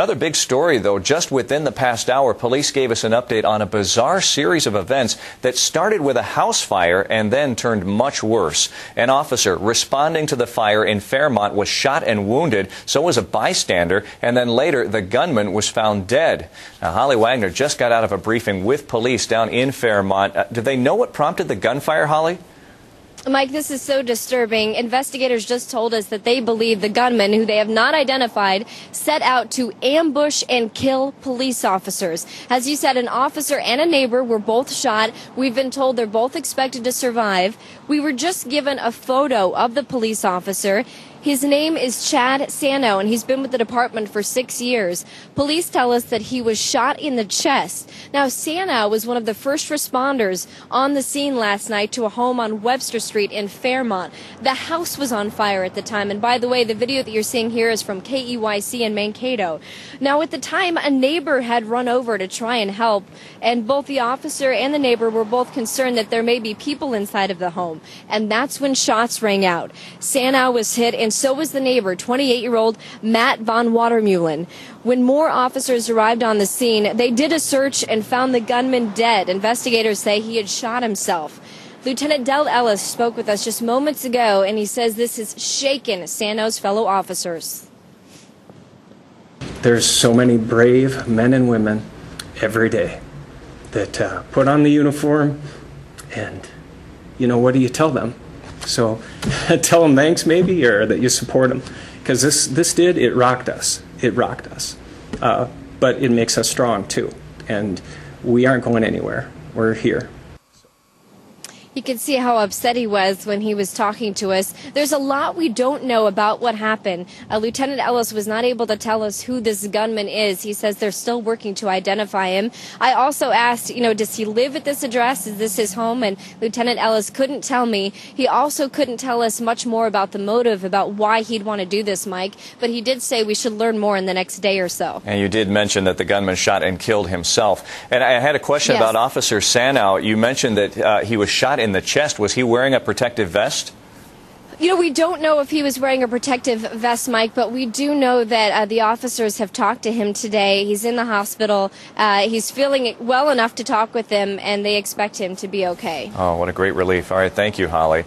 Another big story, though, just within the past hour, police gave us an update on a bizarre series of events that started with a house fire and then turned much worse. An officer responding to the fire in Fairmont was shot and wounded, so was a bystander, and then later the gunman was found dead. Now, Holly Wagner just got out of a briefing with police down in Fairmont. Do they know what prompted the gunfire, Holly? Mike, this is so disturbing. Investigators just told us that they believe the gunman, who they have not identified, set out to ambush and kill police officers. As you said, an officer and a neighbor were both shot. We've been told they're both expected to survive. We were just given a photo of the police officer. His name is Chad Sano, and he's been with the department for 6 years. Police tell us that he was shot in the chest. Now, Sano was one of the first responders on the scene last night to a home on Webster Street in Fairmont. The house was on fire at the time, and by the way, the video that you're seeing here is from KEYC in Mankato. Now, at the time, a neighbor had run over to try and help, and both the officer and the neighbor were both concerned that there may be people inside of the home, and that's when shots rang out. Sano was hit, and so was the neighbor, 28-year-old Matt Von Watermeulen. When more officers arrived on the scene, they did a search and found the gunman dead. Investigators say he had shot himself. Lieutenant Del Ellis spoke with us just moments ago, and he says this has shaken Sano's fellow officers. There's so many brave men and women every day that put on the uniform, and, you know, what do you tell them? So tell them thanks maybe, or that you support them, because it rocked us. It rocked us. But it makes us strong too, and we aren't going anywhere. We're here. You can see how upset he was when he was talking to us. There's a lot we don't know about what happened. Lieutenant Ellis was not able to tell us who this gunman is. He says they're still working to identify him. I also asked, does he live at this address? Is this his home? And Lieutenant Ellis couldn't tell me. He also couldn't tell us much more about the motive, about why he'd want to do this, Mike. But he did say we should learn more in the next day or so. And you did mention that the gunman shot and killed himself. And I had a question about Officer Sano. You mentioned that he was shot in the chest. Was he wearing a protective vest? We don't know if he was wearing a protective vest, Mike, but we do know that the officers have talked to him today. He's in the hospital. He's feeling well enough to talk with them, and they expect him to be okay. Oh, what a great relief. All right, thank you, Holly.